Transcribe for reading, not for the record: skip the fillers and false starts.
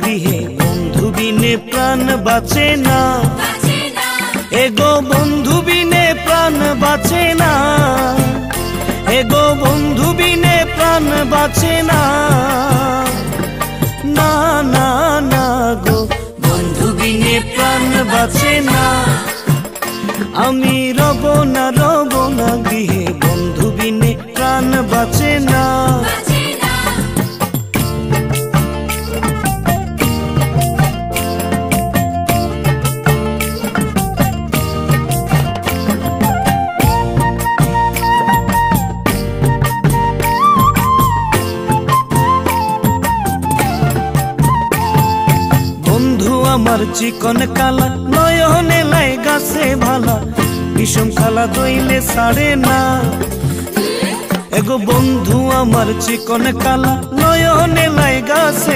গৃহে বন্ধু বিনে প্রাণ বাঁচে না। এগো বন্ধু বিনে প্রাণ বাঁচে না, এগো বন্ধু বিনে প্রাণ বাঁচে না। না না না গো, বন্ধু বিনে প্রাণ বাঁচে না। আমি রব না গৃহে বন্ধু বিনে প্রাণ বাঁচে না। বন্ধু আমার চিকন কালা, নয়নে লাই গাছে ভালা, বিষম খালা দইলে ছাড়ে না। এগো বন্ধু আমার চিকন কালা, নয়নে লাই গাছে